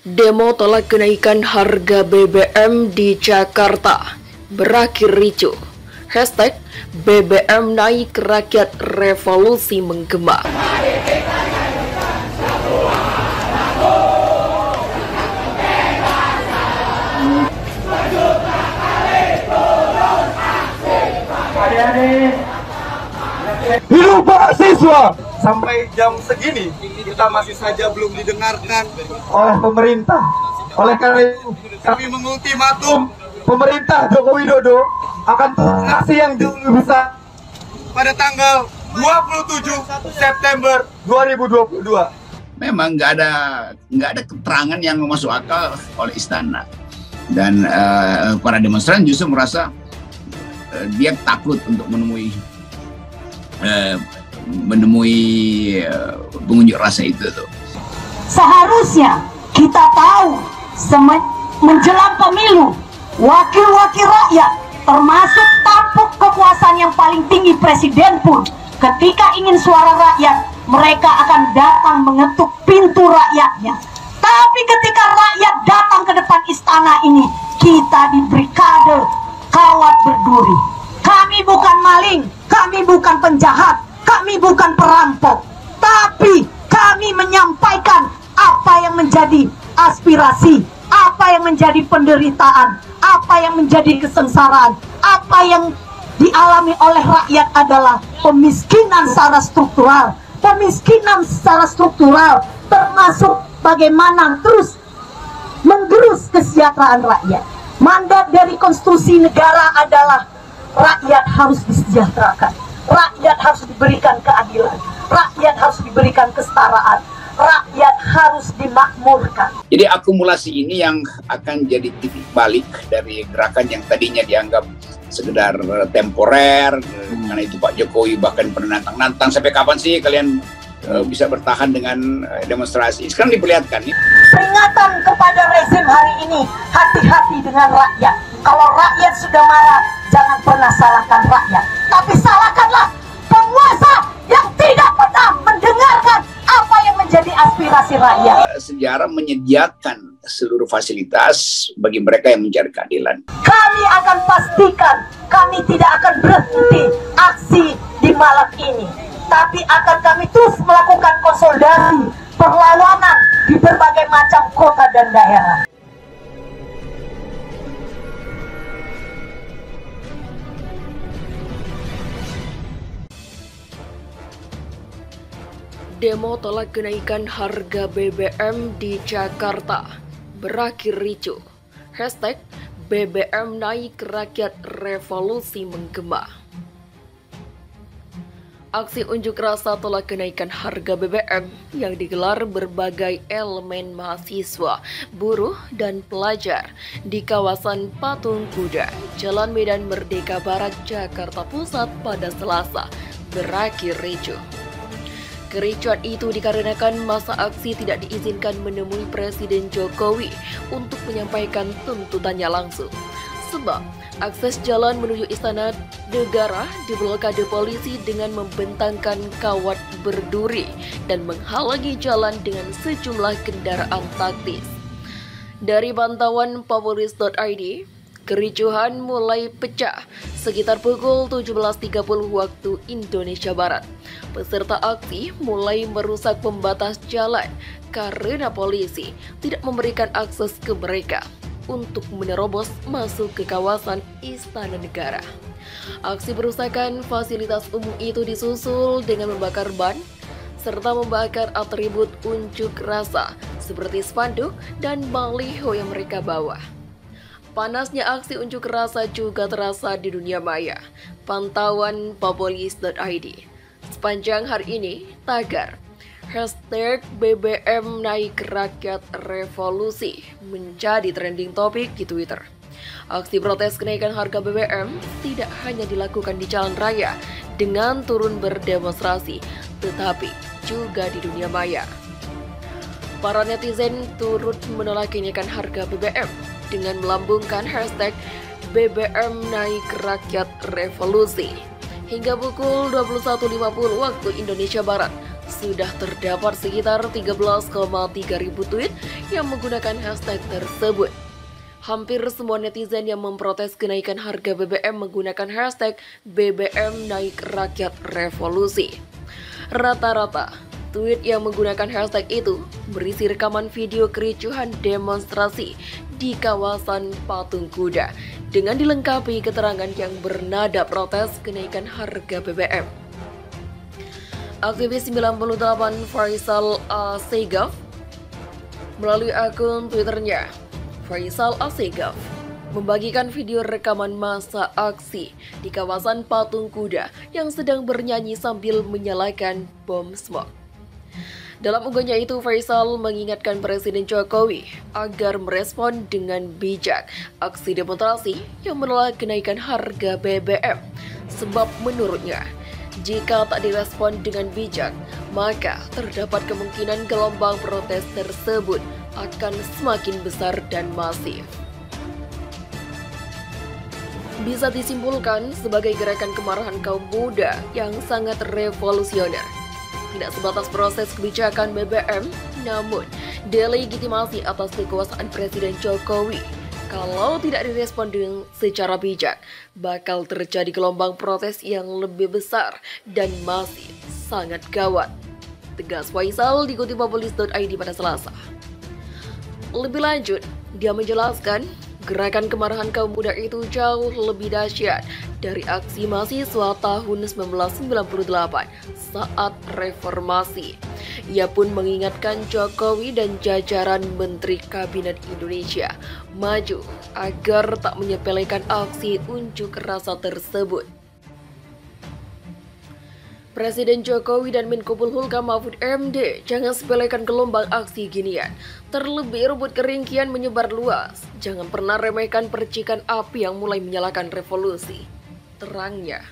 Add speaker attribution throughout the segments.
Speaker 1: Demo tolak kenaikan harga BBM di Jakarta berakhir ricuh. Hashtag BBM naik rakyat revolusi menggema.
Speaker 2: Hidup mahasiswa! Sampai jam segini kita masih saja belum didengarkan oleh pemerintah. Oleh karena itu kami mengultimatum pemerintah Joko Widodo akan aksi yang jauh lebih besar pada tanggal 27 September 2022.
Speaker 3: Memang nggak ada keterangan yang masuk akal oleh istana, dan para demonstran justru merasa dia takut untuk menemui pengunjuk rasa itu tuh.
Speaker 4: Seharusnya kita tahu menjelang pemilu, wakil-wakil rakyat termasuk tampuk kekuasaan yang paling tinggi presiden pun ketika ingin suara rakyat, mereka akan datang mengetuk pintu rakyatnya. Tapi ketika rakyat datang ke depan istana ini, kita diberi kade kawat berduri. Kami bukan maling, kami bukan penjahat, kami bukan perampok, tapi kami menyampaikan apa yang menjadi aspirasi, apa yang menjadi penderitaan, apa yang menjadi kesengsaraan, apa yang dialami oleh rakyat adalah pemiskinan secara struktural. Pemiskinan secara struktural termasuk bagaimana terus menggerus kesejahteraan rakyat. Mandat dari konstitusi negara adalah rakyat harus disejahterakan, rakyat harus diberikan keadilan, rakyat harus diberikan kesetaraan, rakyat harus dimakmurkan.
Speaker 3: Jadi akumulasi ini yang akan jadi titik balik dari gerakan yang tadinya dianggap sekedar temporer, karena itu Pak Jokowi bahkan pernah nantang sampai kapan sih kalian bisa bertahan dengan demonstrasi. Sekarang diperlihatkan.
Speaker 4: Peringatan kepada rezim hari ini, hati-hati dengan rakyat. Kalau rakyat sudah marah, jangan pernah salahkan rakyat, tapi salahkanlah penguasa yang tidak pernah mendengarkan apa yang menjadi aspirasi rakyat.
Speaker 3: Sejarah menyediakan seluruh fasilitas bagi mereka yang mencari keadilan.
Speaker 4: Kami akan pastikan kami tidak akan berhenti aksi di malam ini, tapi akan kami terus melakukan konsolidasi perlawanan di berbagai macam kota dan daerah.
Speaker 1: Demo tolak kenaikan harga BBM di Jakarta berakhir ricuh. Hashtag BBM naik rakyat revolusi menggema. Aksi unjuk rasa tolak kenaikan harga BBM yang digelar berbagai elemen mahasiswa, buruh, dan pelajar di kawasan Patung Kuda, Jalan Medan Merdeka Barat, Jakarta Pusat pada Selasa berakhir ricuh. Kericuhan itu dikarenakan masa aksi tidak diizinkan menemui Presiden Jokowi untuk menyampaikan tuntutannya langsung. Sebab akses jalan menuju Istana Negara diblokade polisi dengan membentangkan kawat berduri dan menghalangi jalan dengan sejumlah kendaraan taktis. Dari pantauan Populis.id, kericuhan mulai pecah sekitar pukul 17.30 waktu Indonesia Barat. Peserta aksi mulai merusak pembatas jalan karena polisi tidak memberikan akses ke mereka untuk menerobos masuk ke kawasan Istana Negara. Aksi perusakan fasilitas umum itu disusul dengan membakar ban serta membakar atribut unjuk rasa seperti spanduk dan baliho yang mereka bawa. Panasnya aksi unjuk rasa juga terasa di dunia maya. Pantauan Populis.id. Sepanjang hari ini, tagar hashtag BBM naik rakyat revolusi menjadi trending topik di Twitter. Aksi protes kenaikan harga BBM tidak hanya dilakukan di jalan raya dengan turun berdemonstrasi, tetapi juga di dunia maya. Para netizen turut menolak kenaikan harga BBM dengan melambungkan hashtag BBM naik rakyat revolusi. Hingga pukul 21.50 waktu Indonesia Barat, sudah terdapat sekitar 13,3 ribu tweet yang menggunakan hashtag tersebut. Hampir semua netizen yang memprotes kenaikan harga BBM menggunakan hashtag BBM naik rakyat revolusi. Rata-rata tweet yang menggunakan hashtag itu berisi rekaman video kericuhan demonstrasi di kawasan Patung Kuda dengan dilengkapi keterangan yang bernada protes kenaikan harga BBM. Aktivis 98 Faisal Assegaf melalui akun Twitternya Faisal Assegaf membagikan video rekaman masa aksi di kawasan Patung Kuda yang sedang bernyanyi sambil menyalakan bom smog. Dalam unggahannya itu, Faisal mengingatkan Presiden Jokowi agar merespon dengan bijak aksi demonstrasi yang menolak kenaikan harga BBM. Sebab menurutnya, jika tak direspon dengan bijak, maka terdapat kemungkinan gelombang protes tersebut akan semakin besar dan masif. Bisa disimpulkan sebagai gerakan kemarahan kaum muda yang sangat revolusioner. Tidak sebatas proses kebijakan BBM, namun delegitimasi atas kekuasaan Presiden Jokowi. Kalau tidak direspon dengan secara bijak, bakal terjadi gelombang protes yang lebih besar dan masih sangat gawat. Tegas Faisal dikutip Populis.id pada Selasa. Lebih lanjut, dia menjelaskan gerakan kemarahan kaum muda itu jauh lebih dahsyat dari aksi mahasiswa tahun 1998 saat reformasi. Ia pun mengingatkan Jokowi dan jajaran Menteri Kabinet Indonesia maju agar tak menyepelekan aksi unjuk rasa tersebut. Presiden Jokowi dan Menko Polhukam Mahfud MD jangan sepelekan gelombang aksi ginian. Terlebih rumput kering kian menyebar luas. Jangan pernah remehkan percikan api yang mulai menyalakan revolusi. Terangnya.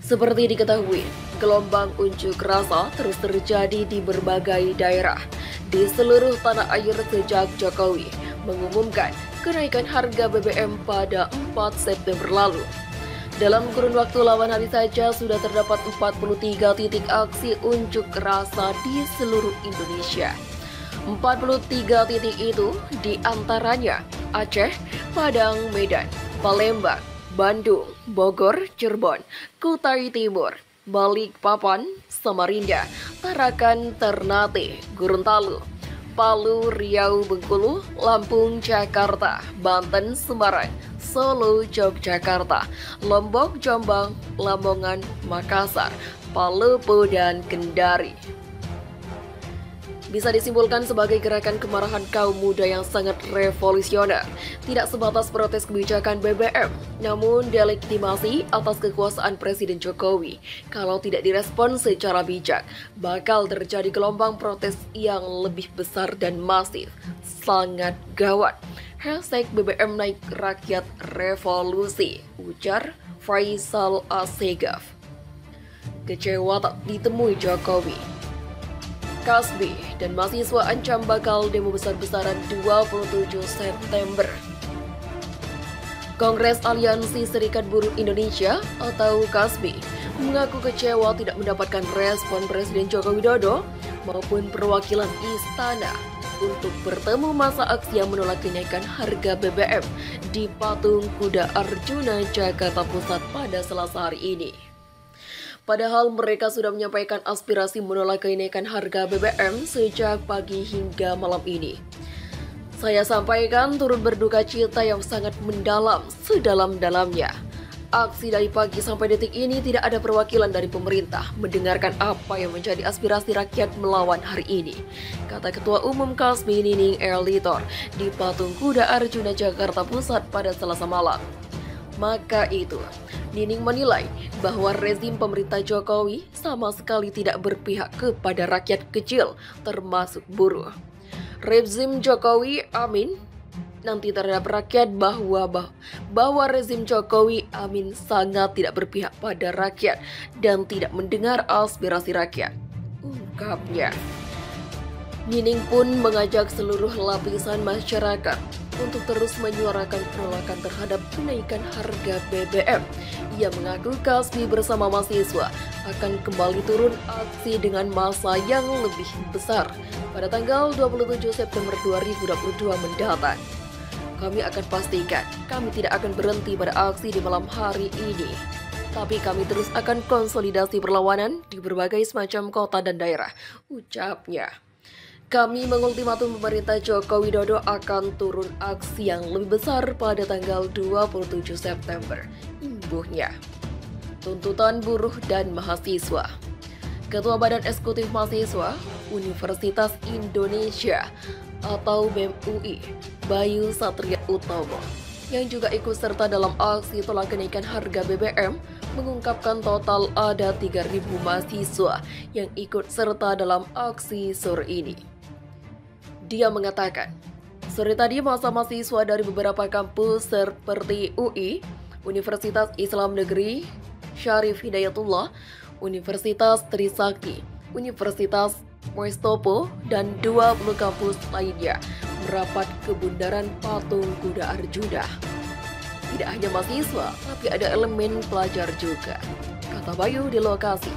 Speaker 1: Seperti diketahui, gelombang unjuk rasa terus terjadi di berbagai daerah di seluruh tanah air sejak Jokowi mengumumkan kenaikan harga BBM pada 4 September lalu. Dalam kurun waktu 8 hari saja sudah terdapat 43 titik aksi unjuk rasa di seluruh Indonesia. 43 titik itu diantaranya Aceh, Padang, Medan, Palembang, Bandung, Bogor, Cirebon, Kutai Timur, Balikpapan, Samarinda, Tarakan, Ternate, Gorontalo, Palu, Riau, Bengkulu, Lampung, Jakarta, Banten, Semarang, Solo, Yogyakarta, Lombok, Jombang, Lamongan, Makassar, Palopo, dan Kendari. Bisa disimpulkan sebagai gerakan kemarahan kaum muda yang sangat revolusioner, tidak sebatas protes kebijakan BBM, namun delegitimasi atas kekuasaan Presiden Jokowi. Kalau tidak direspon secara bijak, bakal terjadi gelombang protes yang lebih besar dan masif, sangat gawat. Hashtag BBM naik rakyat revolusi, ujar Faisal Assegaf. Kecewa tak ditemui Jokowi. Kasbi dan mahasiswa ancam bakal demo besar-besaran 27 September. Kongres Aliansi Serikat Buruh Indonesia atau Kasbi mengaku kecewa tidak mendapatkan respon Presiden Joko Widodo maupun perwakilan istana untuk bertemu masa aksi yang menolak kenaikan harga BBM di Patung Kuda Arjuna, Jakarta Pusat pada Selasa hari ini. Padahal mereka sudah menyampaikan aspirasi menolak kenaikan harga BBM sejak pagi hingga malam ini. Saya sampaikan turut berduka cita yang sangat mendalam, sedalam-dalamnya. Aksi dari pagi sampai detik ini tidak ada perwakilan dari pemerintah mendengarkan apa yang menjadi aspirasi rakyat melawan hari ini, kata Ketua Umum Kasbi Nining Erlitor di Patung Kuda Arjuna, Jakarta Pusat pada Selasa malam. Maka itu, Nining menilai bahwa rezim pemerintah Jokowi sama sekali tidak berpihak kepada rakyat kecil, termasuk buruh. Rezim Jokowi amin nanti terhadap rakyat bahwa rezim Jokowi amin sangat tidak berpihak pada rakyat dan tidak mendengar aspirasi rakyat, ungkapnya. Nining pun mengajak seluruh lapisan masyarakat untuk terus menyuarakan penolakan terhadap kenaikan harga BBM. Ia mengaku Kasbi bersama mahasiswa akan kembali turun aksi dengan massa yang lebih besar pada tanggal 27 September 2022 mendatang. Kami akan pastikan kami tidak akan berhenti pada aksi di malam hari ini. Tapi kami terus akan konsolidasi perlawanan di berbagai semacam kota dan daerah, ucapnya. Kami mengultimatum pemerintah Joko Widodo akan turun aksi yang lebih besar pada tanggal 27 September, imbuhnya. Tuntutan buruh dan mahasiswa. Ketua Badan Eksekutif Mahasiswa Universitas Indonesia atau BEM UI, Bayu Satria Utomo, yang juga ikut serta dalam aksi tolak kenaikan harga BBM, mengungkapkan total ada 3.000 mahasiswa yang ikut serta dalam aksi sore ini. Dia mengatakan, sore tadi masa mahasiswa dari beberapa kampus seperti UI, Universitas Islam Negeri Syarif Hidayatullah, Universitas Trisakti, Universitas Mustopo, dan 20 kampus lainnya merapat ke Bundaran Patung Kuda Arjuna. Tidak hanya mahasiswa, tapi ada elemen pelajar juga, kata Bayu di lokasi.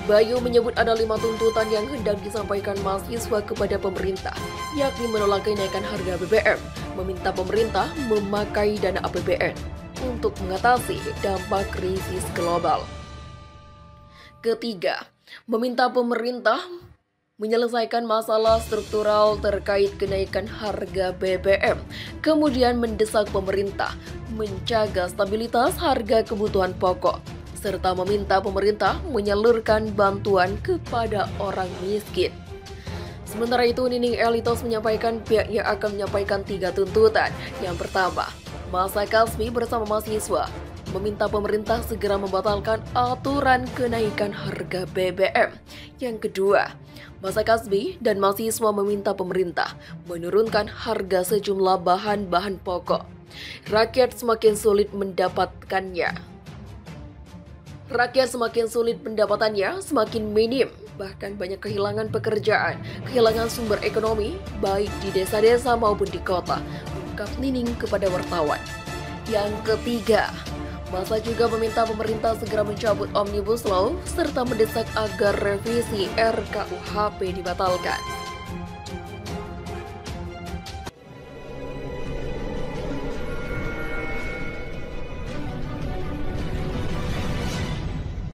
Speaker 1: Bayu menyebut ada 5 tuntutan yang hendak disampaikan mahasiswa kepada pemerintah, yakni menolak kenaikan harga BBM, meminta pemerintah memakai dana APBN untuk mengatasi dampak krisis global. Ketiga, meminta pemerintah menyelesaikan masalah struktural terkait kenaikan harga BBM, kemudian mendesak pemerintah menjaga stabilitas harga kebutuhan pokok, serta meminta pemerintah menyalurkan bantuan kepada orang miskin. Sementara itu, Nining Elitos menyampaikan pihaknya akan menyampaikan 3 tuntutan. Yang pertama, masa Kasbi bersama mahasiswa meminta pemerintah segera membatalkan aturan kenaikan harga BBM. Yang kedua, masa Kasbi dan mahasiswa meminta pemerintah menurunkan harga sejumlah bahan-bahan pokok. Rakyat semakin sulit mendapatkannya. Rakyat semakin sulit pendapatannya, semakin minim, bahkan banyak kehilangan pekerjaan, kehilangan sumber ekonomi, baik di desa-desa maupun di kota, ungkap Nining kepada wartawan. Yang ketiga, masa juga meminta pemerintah segera mencabut Omnibus Law, serta mendesak agar revisi RKUHP dibatalkan.